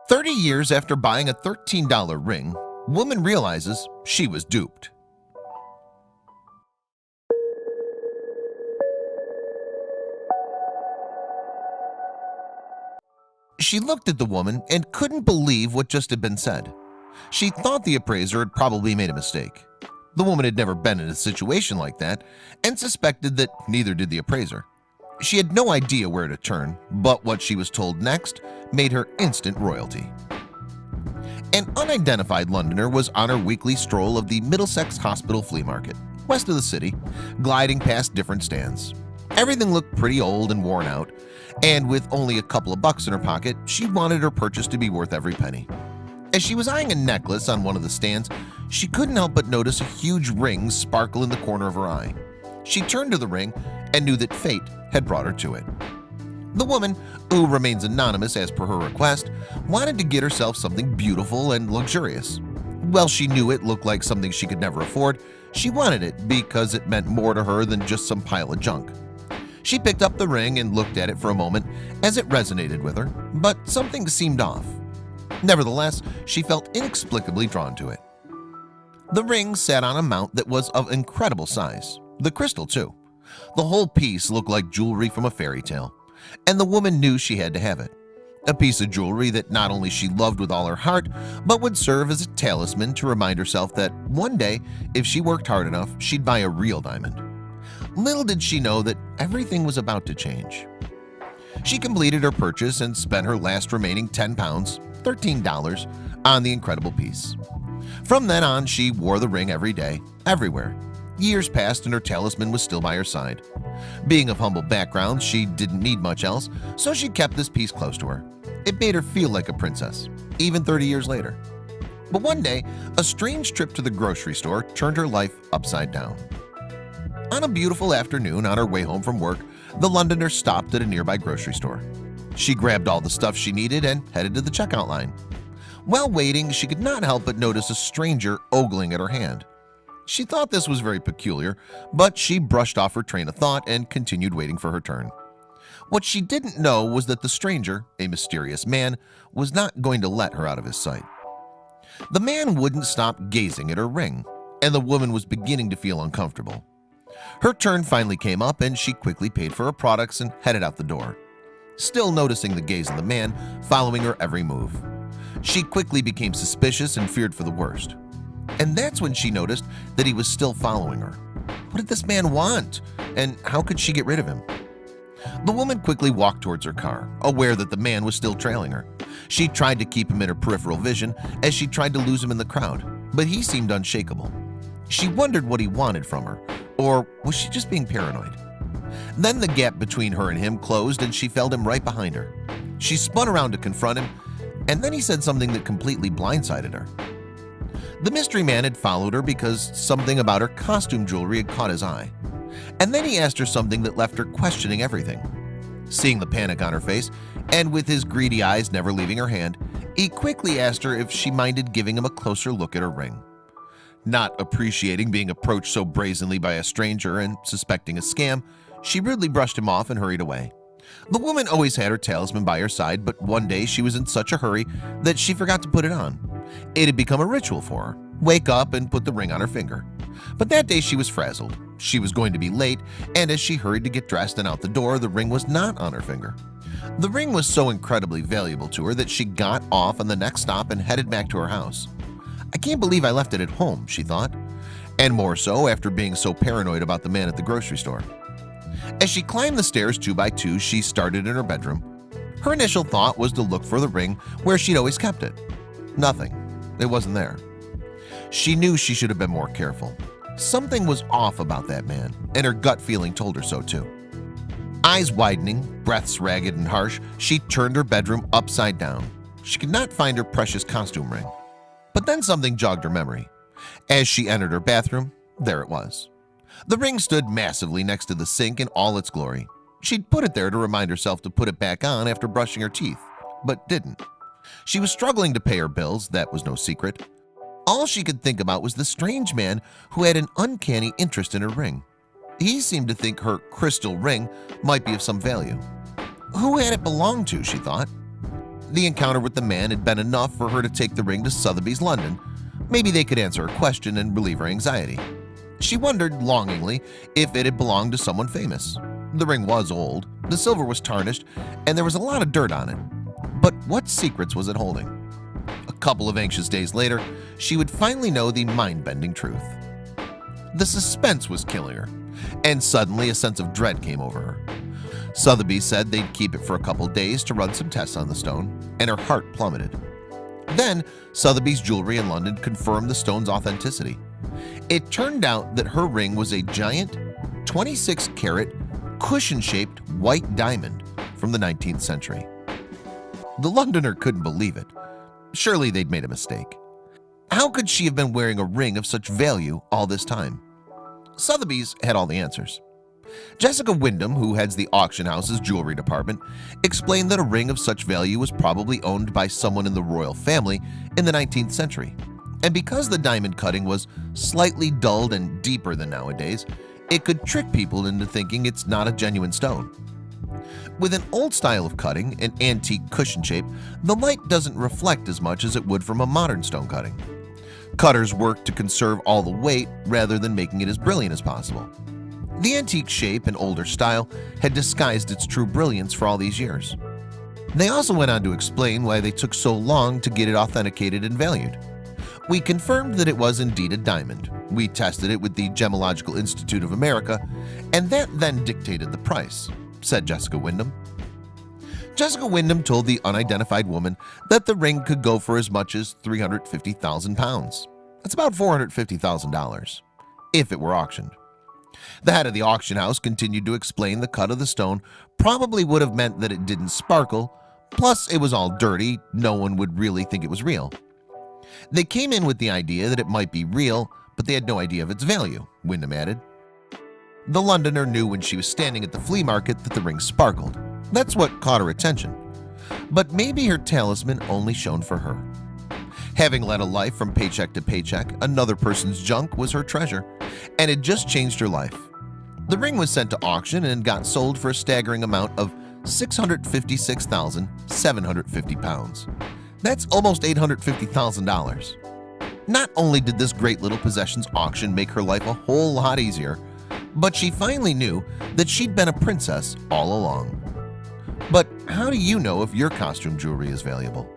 30 years after buying a $13 ring, woman realizes she was duped. She looked at the woman and couldn't believe what just had been said. She thought the appraiser had probably made a mistake. The woman had never been in a situation like that and suspected that neither did the appraiser. She had no idea where to turn, but what she was told next made her instant royalty. An unidentified Londoner was on her weekly stroll of the Middlesex Hospital flea market, west of the city, gliding past different stands. Everything looked pretty old and worn out, and with only a couple of bucks in her pocket, she wanted her purchase to be worth every penny. As she was eyeing a necklace on one of the stands, she couldn't help but notice a huge ring sparkle in the corner of her eye. She turned to the ring and knew that fate had brought her to it. The woman, who remains anonymous as per her request, wanted to get herself something beautiful and luxurious. While she knew it looked like something she could never afford, she wanted it because it meant more to her than just some pile of junk. She picked up the ring and looked at it for a moment as it resonated with her, but something seemed off. Nevertheless, she felt inexplicably drawn to it. The ring sat on a mount that was of incredible size, the crystal too. The whole piece looked like jewelry from a fairy tale, and the woman knew she had to have it. A piece of jewelry that not only she loved with all her heart, but would serve as a talisman to remind herself that one day, if she worked hard enough, she'd buy a real diamond. Little did she know that everything was about to change. She completed her purchase and spent her last remaining £10, $13, on the incredible piece. From then on, she wore the ring every day, everywhere. Years passed and her talisman was still by her side. Being of humble background, she didn't need much else, so she kept this piece close to her. It made her feel like a princess, even 30 years later. But one day, a strange trip to the grocery store turned her life upside down. On a beautiful afternoon on her way home from work, the Londoner stopped at a nearby grocery store. She grabbed all the stuff she needed and headed to the checkout line. While waiting, she could not help but notice a stranger ogling at her hand. She thought this was very peculiar, but she brushed off her train of thought and continued waiting for her turn. What she didn't know was that the stranger, a mysterious man, was not going to let her out of his sight. The man wouldn't stop gazing at her ring, and the woman was beginning to feel uncomfortable. Her turn finally came up and she quickly paid for her products and headed out the door, still noticing the gaze of the man following her every move. She quickly became suspicious and feared for the worst. And that's when she noticed that he was still following her. What did this man want? And how could she get rid of him? The woman quickly walked towards her car, aware that the man was still trailing her. She tried to keep him in her peripheral vision as she tried to lose him in the crowd, but he seemed unshakable. She wondered what he wanted from her, or was she just being paranoid? Then the gap between her and him closed and she felt him right behind her. She spun around to confront him, and then he said something that completely blindsided her. The mystery man had followed her because something about her costume jewelry had caught his eye. And then he asked her something that left her questioning everything. Seeing the panic on her face, and with his greedy eyes never leaving her hand, he quickly asked her if she minded giving him a closer look at her ring. Not appreciating being approached so brazenly by a stranger and suspecting a scam, she rudely brushed him off and hurried away. The woman always had her talisman by her side, but one day she was in such a hurry that she forgot to put it on. It had become a ritual for her. Wake up and put the ring on her finger. But that day she was frazzled. She was going to be late, and as she hurried to get dressed and out the door, the ring was not on her finger. The ring was so incredibly valuable to her that she got off on the next stop and headed back to her house. I can't believe I left it at home, she thought, and more so after being so paranoid about the man at the grocery store. As she climbed the stairs 2 by 2, she started in her bedroom. Her initial thought was to look for the ring where she'd always kept it. Nothing. It wasn't there. She knew she should have been more careful. Something was off about that man, and her gut feeling told her so too. Eyes widening, breaths ragged and harsh, she turned her bedroom upside down. She could not find her precious costume ring. But then something jogged her memory. As she entered her bathroom, there it was. The ring stood massively next to the sink in all its glory. She'd put it there to remind herself to put it back on after brushing her teeth, but didn't. She was struggling to pay her bills, that was no secret. All she could think about was the strange man who had an uncanny interest in her ring. He seemed to think her crystal ring might be of some value. Who had it belonged to, she thought? The encounter with the man had been enough for her to take the ring to Sotheby's London. Maybe they could answer her question and relieve her anxiety. She wondered longingly if it had belonged to someone famous. The ring was old, the silver was tarnished, and there was a lot of dirt on it. But what secrets was it holding? A couple of anxious days later, she would finally know the mind-bending truth. The suspense was killing her, and suddenly a sense of dread came over her. Sotheby's said they'd keep it for a couple days to run some tests on the stone, and her heart plummeted. Then Sotheby's Jewelry in London confirmed the stone's authenticity. It turned out that her ring was a giant 26-carat cushion-shaped white diamond from the 19th century. The Londoner couldn't believe it. Surely they'd made a mistake. How could she have been wearing a ring of such value all this time? Sotheby's had all the answers. Jessica Wyndham, who heads the auction house's jewelry department, explained that a ring of such value was probably owned by someone in the royal family in the 19th century. And because the diamond cutting was slightly dulled and deeper than nowadays, it could trick people into thinking it's not a genuine stone. With an old style of cutting, an antique cushion shape, the light doesn't reflect as much as it would from a modern stone cutting. Cutters work to conserve all the weight rather than making it as brilliant as possible. The antique shape and older style had disguised its true brilliance for all these years. They also went on to explain why they took so long to get it authenticated and valued. We confirmed that it was indeed a diamond. We tested it with the Gemological Institute of America, and that then dictated the price, said Jessica Wyndham. Jessica Wyndham told the unidentified woman that the ring could go for as much as £350,000. That's about $450,000 if it were auctioned. The head of the auction house continued to explain the cut of the stone probably would have meant that it didn't sparkle, plus it was all dirty, no one would really think it was real. They came in with the idea that it might be real, but they had no idea of its value, Wyndham added. The Londoner knew when she was standing at the flea market that the ring sparkled. That's what caught her attention. But maybe her talisman only shone for her. Having led a life from paycheck to paycheck, another person's junk was her treasure, and it just changed her life. The ring was sent to auction and got sold for a staggering amount of £656,750. That's almost $850,000. Not only did this great little possessions auction make her life a whole lot easier, but she finally knew that she'd been a princess all along. But how do you know if your costume jewelry is valuable?